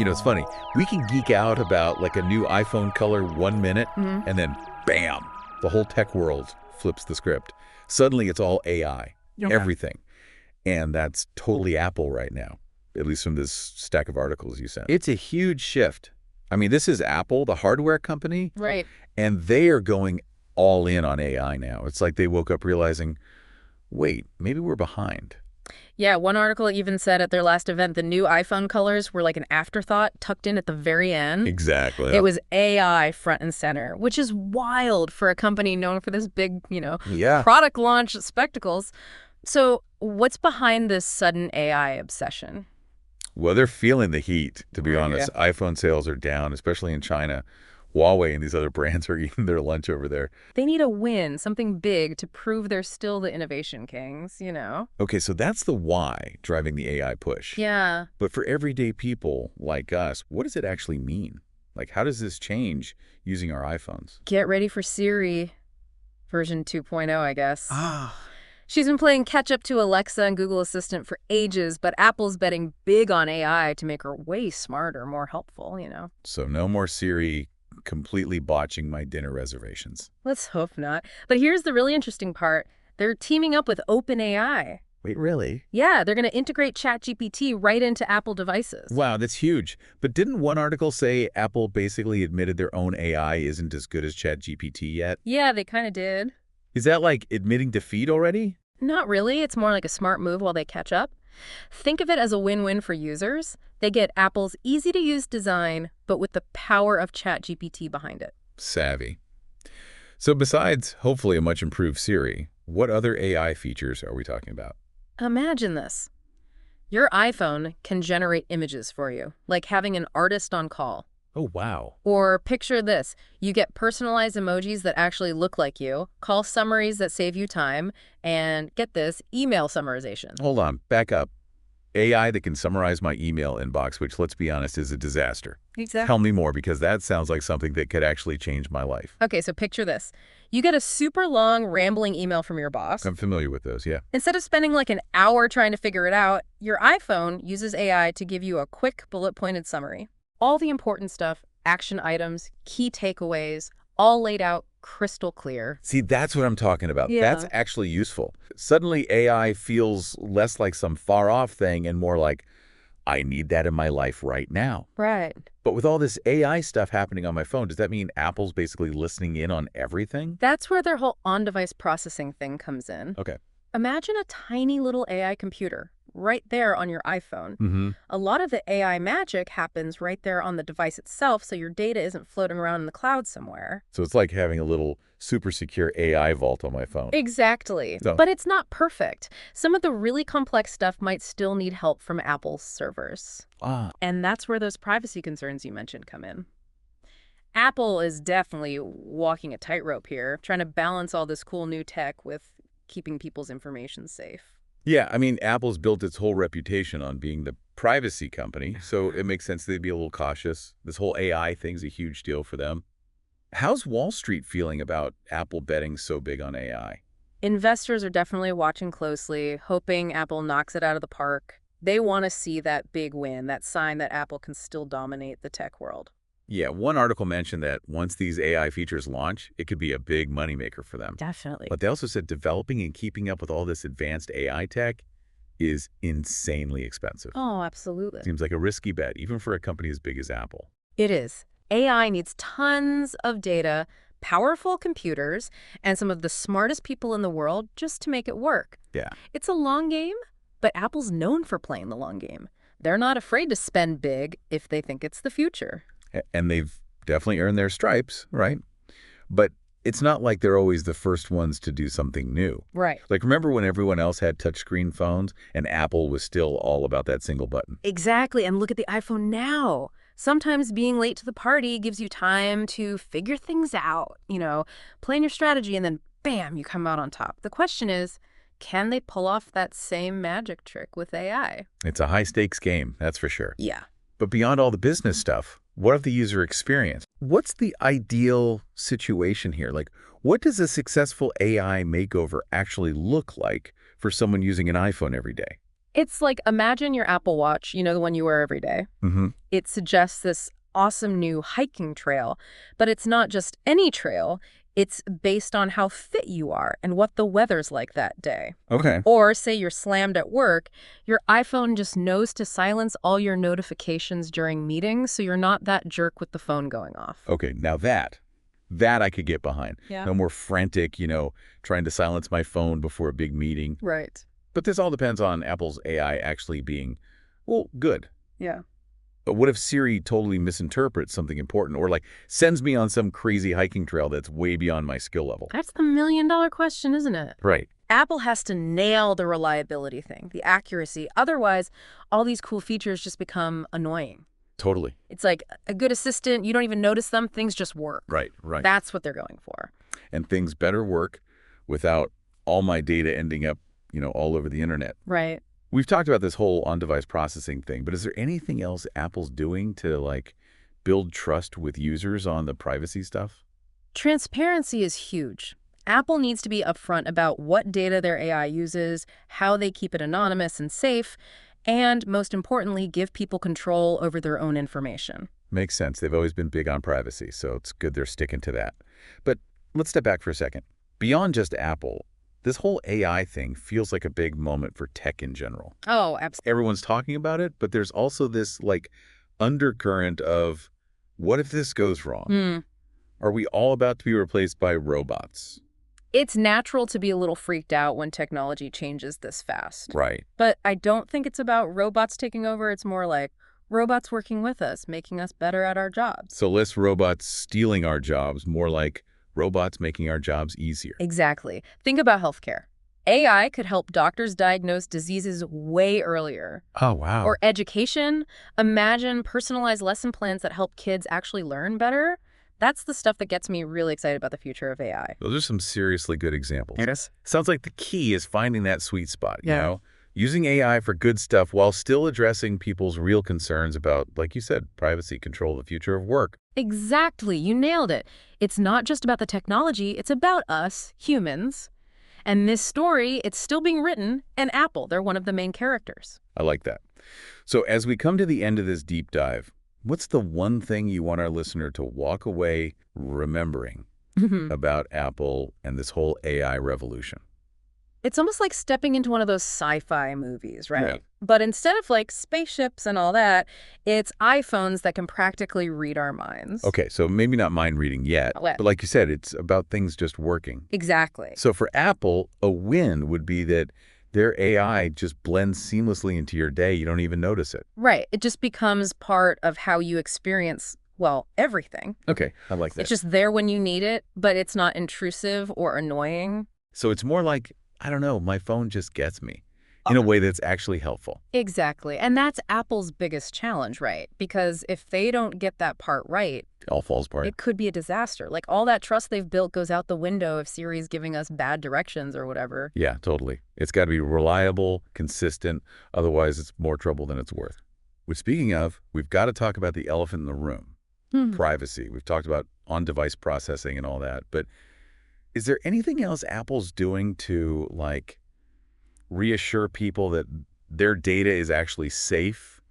It's funny. We can geek out about like a new iPhone color 1 minute, and then bam, the whole tech world flips the script. Suddenly it's all AI, everything. And that's totally Apple right now, at least from this stack of articles you sent. It's a huge shift. I mean, this is Apple, the hardware company, Right. and they are going all in on AI now. It's like they woke up realizing, wait, maybe we're behind. Yeah, one article even said at their last event, the new iPhone colors were like an afterthought tucked in at the very end. Exactly. It was AI front and center, which is wild for a company known for this big, product launch spectacles. So what's behind this sudden AI obsession? Well, they're feeling the heat, to be honest. iPhone sales are down, especially in China. Huawei and these other brands are eating their lunch over there. They need a win, something big to prove they're still the innovation kings, Okay, so that's the why driving the AI push. Yeah. But for everyday people like us, what does it actually mean? Like, how does this change using our iPhones? Get ready for Siri version 2.0, I guess. She's been playing catch-up to Alexa and Google Assistant for ages, but Apple's betting big on AI to make her way smarter, more helpful, So no more Siri completely botching my dinner reservations. Let's hope not. But here's the really interesting part. They're teaming up with OpenAI. Wait, really? Yeah, they're going to integrate ChatGPT right into Apple devices. Wow, that's huge. But didn't one article say Apple basically admitted their own AI isn't as good as ChatGPT yet? Yeah, they kind of did. Is that like admitting defeat already? Not really. It's more like a smart move while they catch up. Think of it as a win-win for users. They get Apple's easy-to-use design, but with the power of ChatGPT behind it. Savvy. So besides, hopefully, a much improved Siri, what other AI features are we talking about? Imagine this. Your iPhone can generate images for you, like having an artist on call. Oh, wow. Or picture this. You get personalized emojis that actually look like you, call summaries that save you time, and get this, email summarization. Hold on, back up. AI that can summarize my email inbox, which, let's be honest, is a disaster. Exactly. Tell me more, because that sounds like something that could actually change my life. Okay, so picture this. You get a super long, rambling email from your boss. I'm familiar with those, yeah. Instead of spending like an hour trying to figure it out, your iPhone uses AI to give you a quick, bullet-pointed summary. All the important stuff, action items, key takeaways, all laid out crystal clear. See, that's what I'm talking about. Yeah. That's actually useful. Suddenly, AI feels less like some far-off thing and more like, I need that in my life right now. Right. But with all this AI stuff happening on my phone, does that mean Apple's basically listening in on everything? That's where their whole on-device processing thing comes in. Okay. Imagine a tiny little AI computer right there on your iPhone. A lot of the AI magic happens right there on the device itself, so your data isn't floating around in the cloud somewhere. So it's like having a little super secure AI vault on my phone. Exactly. So- But it's not perfect. Some of the really complex stuff might still need help from Apple's servers. And that's where those privacy concerns you mentioned come in. Apple is definitely walking a tightrope here, trying to balance all this cool new tech with keeping people's information safe. Yeah, I mean, Apple's built its whole reputation on being the privacy company, so it makes sense they'd be a little cautious. This whole AI thing's a huge deal for them. How's Wall Street feeling about Apple betting so big on AI? Investors are definitely watching closely, hoping Apple knocks it out of the park. They want to see that big win, that sign that Apple can still dominate the tech world. Yeah, one article mentioned that once these AI features launch, it could be a big moneymaker for them. Definitely. But they also said developing and keeping up with all this advanced AI tech is insanely expensive. Oh, absolutely. Seems like a risky bet, even for a company as big as Apple. It is. AI needs tons of data, powerful computers, and some of the smartest people in the world just to make it work. Yeah. It's a long game, but Apple's known for playing the long game. They're not afraid to spend big if they think it's the future. And they've definitely earned their stripes, right? But it's not like they're always the first ones to do something new. Right. Like, remember when everyone else had touchscreen phones and Apple was still all about that single button? Exactly. And look at the iPhone now. Sometimes being late to the party gives you time to figure things out, plan your strategy, and then bam, you come out on top. The question is, can they pull off that same magic trick with AI? It's a high-stakes game, that's for sure. Yeah. But beyond all the business stuff, what of the user experience? What's the ideal situation here? Like, what does a successful AI makeover actually look like for someone using an iPhone every day? It's like, imagine your Apple Watch, the one you wear every day. Mm-hmm. It suggests this awesome new hiking trail, but it's not just any trail. It's based on how fit you are and what the weather's like that day. Okay. Or say you're slammed at work, your iPhone just knows to silence all your notifications during meetings so you're not that jerk with the phone going off. Okay, now that I could get behind. Yeah. No more frantic, trying to silence my phone before a big meeting. Right. But this all depends on Apple's AI actually being, well, good. Yeah. But what if Siri totally misinterprets something important or sends me on some crazy hiking trail that's way beyond my skill level? That's the million-dollar question, isn't it? Right. Apple has to nail the reliability thing, the accuracy. Otherwise, all these cool features just become annoying. Totally. It's like a good assistant, you don't even notice them, things just work. Right. That's what they're going for. And things better work without all my data ending up, all over the internet. Right. We've talked about this whole on-device processing thing, but is there anything else Apple's doing to, build trust with users on the privacy stuff? Transparency is huge. Apple needs to be upfront about what data their AI uses, how they keep it anonymous and safe, and, most importantly, give people control over their own information. Makes sense. They've always been big on privacy, so it's good they're sticking to that. But let's step back for a second. Beyond just Apple, this whole AI thing feels like a big moment for tech in general. Oh, absolutely. Everyone's talking about it, but there's also this, undercurrent of, what if this goes wrong? Are we all about to be replaced by robots? It's natural to be a little freaked out when technology changes this fast. Right. But I don't think it's about robots taking over. It's more like robots working with us, making us better at our jobs. So less robots stealing our jobs, more like robots making our jobs easier. Exactly. Think about healthcare. AI could help doctors diagnose diseases way earlier. Oh, wow. Or education. Imagine personalized lesson plans that help kids actually learn better. That's the stuff that gets me really excited about the future of AI. Those are some seriously good examples. Yes. Sounds like the key is finding that sweet spot, Using AI for good stuff while still addressing people's real concerns about, like you said, privacy, control, the future of work. Exactly. You nailed it. It's not just about the technology. It's about us, humans. And this story, it's still being written, and Apple, they're one of the main characters. I like that. So as we come to the end of this deep dive, what's the one thing you want our listener to walk away remembering about Apple and this whole AI revolution? It's almost like stepping into one of those sci-fi movies, right? Yeah. But instead of spaceships and all that, it's iPhones that can practically read our minds. Okay, so maybe not mind reading yet, but like you said, it's about things just working. Exactly. So for Apple, a win would be that their AI just blends seamlessly into your day. You don't even notice it. Right. It just becomes part of how you experience, everything. Okay, I like that. It's just there when you need it, but it's not intrusive or annoying. So it's more like, I don't know, my phone just gets me in a way that's actually helpful. Exactly. And that's Apple's biggest challenge, right? Because if they don't get that part right, It all falls apart. it could be a disaster. All that trust they've built goes out the window if Siri's giving us bad directions or whatever. Yeah, totally. It's got to be reliable, consistent. Otherwise, it's more trouble than it's worth. Which, speaking of, we've got to talk about the elephant in the room, privacy. We've talked about on-device processing and all that. But is there anything else Apple's doing to, reassure people that their data is actually safe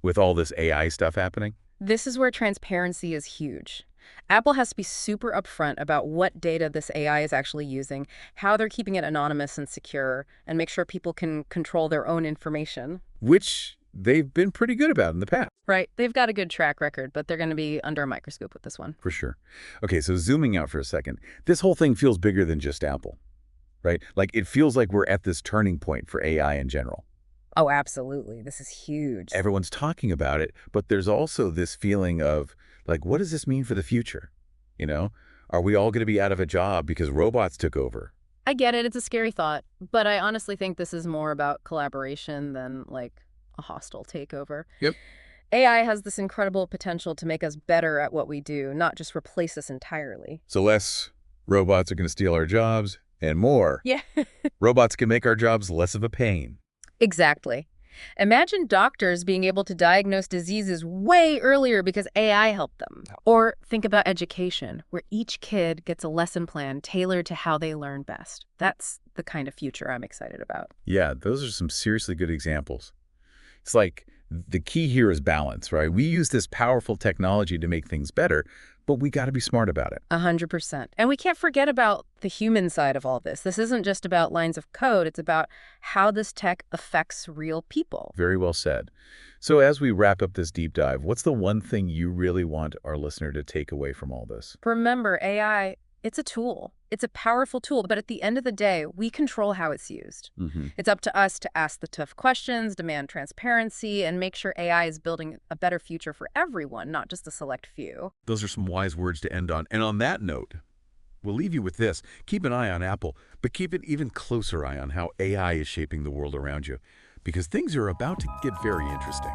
with all this AI stuff happening? This is where transparency is huge. Apple has to be super upfront about what data this AI is actually using, how they're keeping it anonymous and secure, and make sure people can control their own information. Which they've been pretty good about in the past. Right. They've got a good track record, but they're going to be under a microscope with this one. For sure. Okay, so zooming out for a second, this whole thing feels bigger than just Apple, right? It feels like we're at this turning point for AI in general. Oh, absolutely. This is huge. Everyone's talking about it, but there's also this feeling of, what does this mean for the future? Are we all going to be out of a job because robots took over? I get it. It's a scary thought, but I honestly think this is more about collaboration than, a hostile takeover. Yep. AI has this incredible potential to make us better at what we do, not just replace us entirely. So less robots are going to steal our jobs, and more Yeah. robots can make our jobs less of a pain. Exactly. Imagine doctors being able to diagnose diseases way earlier because AI helped them. Or think about education, where each kid gets a lesson plan tailored to how they learn best. That's the kind of future I'm excited about. Yeah, those are some seriously good examples. It's like the key here is balance, right? We use this powerful technology to make things better, but we got to be smart about it. 100%. And we can't forget about the human side of all this. This isn't just about lines of code. It's about how this tech affects real people. Very well said. So as we wrap up this deep dive, what's the one thing you really want our listener to take away from all this? Remember, AI, it's a tool. It's a powerful tool, but at the end of the day, we control how it's used. It's up to us to ask the tough questions, demand transparency, and make sure AI is building a better future for everyone, not just a select few. Those are some wise words to end on. And on that note, we'll leave you with this. Keep an eye on Apple, but keep an even closer eye on how AI is shaping the world around you, because things are about to get very interesting.